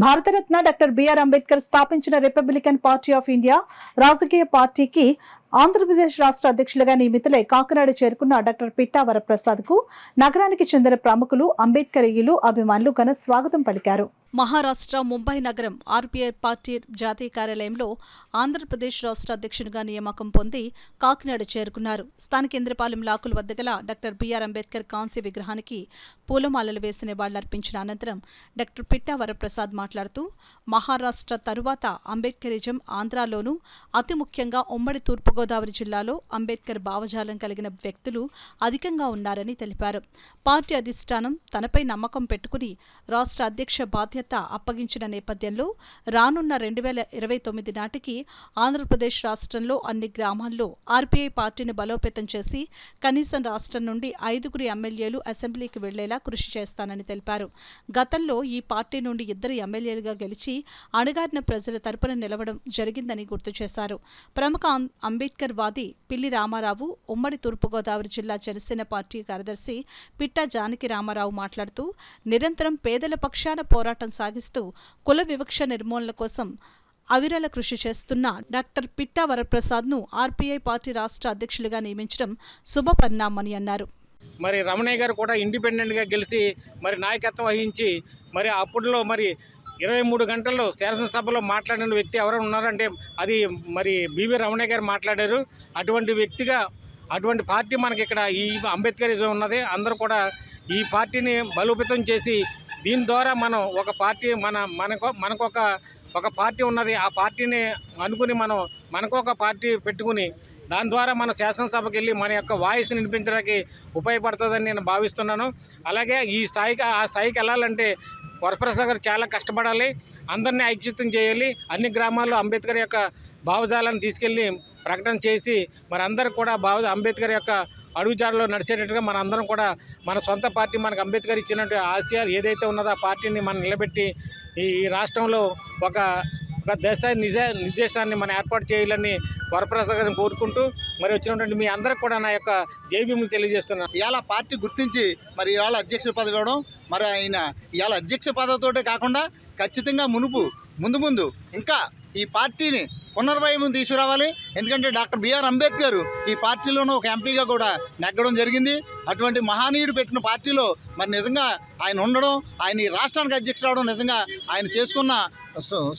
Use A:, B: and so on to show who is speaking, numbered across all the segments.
A: Bharat Ratna doctor BR Ambedkar స్థాపించిన Republican party of India రాజకీయ పార్టీకి ఆంధ్రప్రదేశ్ రాష్ట్ర అధ్యక్షులుగా నియమితులై కాకినాడ చేరుకున్న డాక్టర్ పిట్టా వరప్రసాద్ కు నగరానికి చెందిన ప్రముఖులు, అంబేద్కరీయులు, అభిమానులు ఘన స్వాగతం పలికారు. మహారాష్ట్ర ముంబై నగరం ఆర్పీఐ పార్టీ జాతీయ కార్యాలయంలో ఆంధ్రప్రదేశ్ రాష్ట్ర అధ్యక్షునిగా నియామకం పొంది కాకినాడ చేరుకున్నారు. స్థానిక ఇంద్రపాలెం లాకుల వద్ద గల డాక్టర్ బిఆర్ అంబేద్కర్ కాంస్య విగ్రహానికి పూలమాలలు వేసి నివాళులర్పించిన అనంతరం డాక్టర్ పిట్టా వరప్రసాద్ మాట్లాడుతూ, మహారాష్ట్ర తరువాత అంబేద్కరిజం ఆంధ్రాలోనూ, అతి ముఖ్యంగా ఉమ్మడి తూర్పుగోదావరి జిల్లాలో అంబేద్కర్ భావజాలం కలిగిన వ్యక్తులు అధికంగా ఉన్నారని తెలిపారు. పార్టీ అధిష్టానం తనపై నమ్మకం పెట్టుకుని రాష్ట్ర అధ్యక్ష బాధ్యత అప్పగించిన నేపథ్యంలో రానున్న 2029 నాటికి ఆంధ్రప్రదేశ్ రాష్ట్రంలో అన్ని గ్రామాల్లో ఆర్పీఐ పార్టీని బలోపేతం చేసి కనీసం రాష్ట్రం నుండి 5 ఎమ్మెల్యేలు అసెంబ్లీకి వెళ్లేలా కృషి చేస్తానని తెలిపారు. గతంలో ఈ పార్టీ నుండి 2 ఎమ్మెల్యేలుగా గెలిచి అణగారిన ప్రజల తరపున నిలవడం జరిగిందని గుర్తు చేశారు. ప్రముఖ అంబేద్కర్ వాది పిల్లి రామారావు, ఉమ్మడి తూర్పుగోదావరి జిల్లా జనసేన పార్టీ కార్యదర్శి పిట్టా జానకి రామారావు మాట్లాడుతూ, నిరంతరం పేదల పక్షాన పోరాటం సాగిస్తూ కుల వివక్ష నిర్మూలన కోసం అవిరళ కృషి చేస్తున్న డాక్టర్ పిట్టా వరప్రసాద్ను ఆర్పీఐ పార్టీ రాష్ట్ర అధ్యక్షులుగా నియమించడం శుభపరిణామని అన్నారు.
B: మరి రమణయ్య గారు కూడా ఇండిపెండెంట్గా గెలిచి మరి నాయకత్వం వహించి మరి అప్పట్లో మరి 23 గంటల్లో శాసనసభలో మాట్లాడిన వ్యక్తి ఎవరైనా ఉన్నారంటే అది మరి బివి రమణయ్య గారు మాట్లాడారు. అటువంటి వ్యక్తిగా అటువంటి పార్టీ మనకి ఇక్కడ ఈ అంబేద్కరిజం ఉన్నది. అందరూ కూడా ఈ పార్టీని బలోపేతం చేసి దీని ద్వారా మనం ఒక పార్టీ మనకు ఒక పార్టీ ఉన్నది. ఆ పార్టీని అనుకుని మనకు ఒక పార్టీ పెట్టుకుని దాని ద్వారా మన శాసనసభకి వెళ్ళి మన యొక్క వాయిస్ని వినిపించడానికి ఉపయోగపడుతుందని నేను భావిస్తున్నాను. అలాగే ఆ స్థాయికి వెళ్ళాలంటే వరప్రసాద్ గారు చాలా కష్టపడాలి. అందరినీ ఐక్యతం చేయాలి. అన్ని గ్రామాల్లో అంబేద్కర్ యొక్క భావజాలను తీసుకెళ్ళి ప్రకటన చేసి మరి అందరూ కూడా అంబేద్కర్ యొక్క అడుగుజాడలో నడిచేటట్టుగా మన అందరం కూడా మన సొంత పార్టీ మనకు అంబేద్కర్ ఇచ్చినట్టు ఆశయాలు ఏదైతే ఉన్నదో ఆ పార్టీని మనం నిలబెట్టి ఈ రాష్ట్రంలో ఒక నిర్దేశాన్ని మనం ఏర్పాటు చేయాలని వరప్రసాద్ గారిని కోరుకుంటూ మరి వచ్చినటువంటి మీ అందరికి కూడా నా యొక్క జైభీములు తెలియజేస్తున్నాను.
C: ఇవాళ పార్టీ గుర్తించి మరి ఇవాళ అధ్యక్ష పదవి ఇవ్వడం, మరి ఆయన ఇవాళ అధ్యక్ష పదవితోటే కాకుండా ఖచ్చితంగా ముందు ఇంకా ఈ పార్టీని పునర్వైభవం తీసుకురావాలి. ఎందుకంటే డాక్టర్ బిఆర్ అంబేద్కర్ ఈ పార్టీలోనూ ఒక ఎంపీగా కూడా నెగ్గడం జరిగింది. అటువంటి మహానీయుడు పెట్టిన పార్టీలో మరి నిజంగా ఆయన ఉండడం, ఆయన ఈ రాష్ట్రానికి అధ్యక్షుడు అవడం నిజంగా ఆయన చేసుకున్న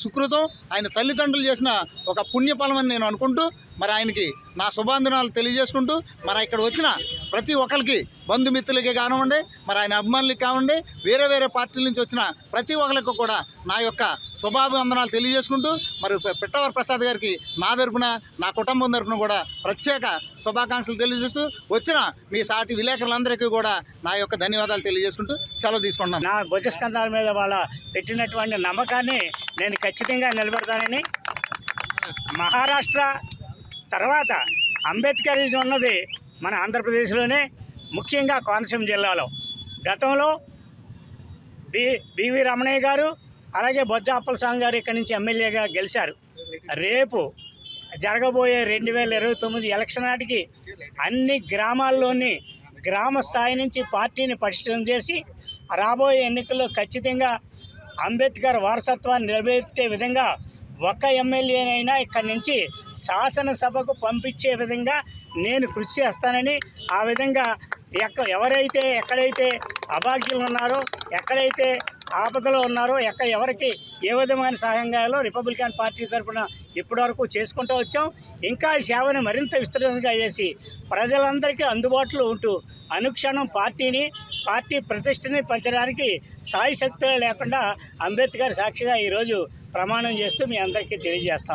C: సుకృతం, ఆయన తల్లిదండ్రులు చేసిన ఒక పుణ్యఫలం అని నేను అనుకుంటూ మరి ఆయనకి నా శుభాంజనాలు తెలియజేసుకుంటూ మరి ఇక్కడ వచ్చిన ప్రతి ఒక్కరికి బంధుమిత్రులకి కానివ్వండి, మరి ఆయన అభిమానులకి కానివ్వండి, వేరే పార్టీల నుంచి వచ్చిన ప్రతి ఒక్కరికి కూడా నా యొక్క శుభాభివందనాలు తెలియజేసుకుంటూ మరి పిట్టా వరప్రసాద్ గారికి నా తరపున, నా కుటుంబం తరపున కూడా ప్రత్యేక శుభాకాంక్షలు తెలియజేస్తూ వచ్చిన మీ సాటి విలేకరులందరికీ కూడా నా యొక్క ధన్యవాదాలు తెలియజేసుకుంటూ సెలవు తీసుకుంటున్నాను.
D: నా భుజస్కంధాల మీద వాళ్ళ పెట్టినటువంటి నమ్మకాన్ని నేను ఖచ్చితంగా నిలబెడతానని, మహారాష్ట్ర తర్వాత అంబేద్కరిజం ఉన్నది మన ఆంధ్రప్రదేశ్లోనే, ముఖ్యంగా కోనసీమ జిల్లాలో. గతంలో బివి రమణయ్య గారు అలాగే బొజ్జ అప్పలస్వామి గారు ఇక్కడి నుంచి ఎమ్మెల్యేగా గెలిచారు. రేపు జరగబోయే 2029 ఎలక్షన్ నాటికి అన్ని గ్రామాల్లోని గ్రామ స్థాయి నుంచి పార్టీని పటిష్టం చేసి రాబోయే ఎన్నికల్లో ఖచ్చితంగా అంబేద్కర్ వారసత్వాన్ని నిలబెట్టే విధంగా ఒక్క ఎమ్మెల్యేనైనా ఇక్కడి నుంచి శాసనసభకు పంపించే విధంగా నేను కృషి చేస్తానని, ఆ విధంగా ఎక్కడైతే అభాగ్యులు ఉన్నారో, ఎక్కడైతే ఆపదలో ఉన్నారో, ఎవరికి ఏ విధమైన సహాయం కావాలో రిపబ్లికన్ పార్టీ తరఫున ఇప్పటివరకు చేసుకుంటూ వచ్చాం. ఇంకా సేవను మరింత విస్తృతంగా చేసి ప్రజలందరికీ అందుబాటులో ఉంటూ అనుక్షణం పార్టీ ప్రతిష్టని పెంచడానికి సాయశక్తులు లేకుండా అంబేద్కర్ సాక్షిగా ఈరోజు ప్రమాణం చేస్తూ మీ అందరికీ తెలియజేస్తాను.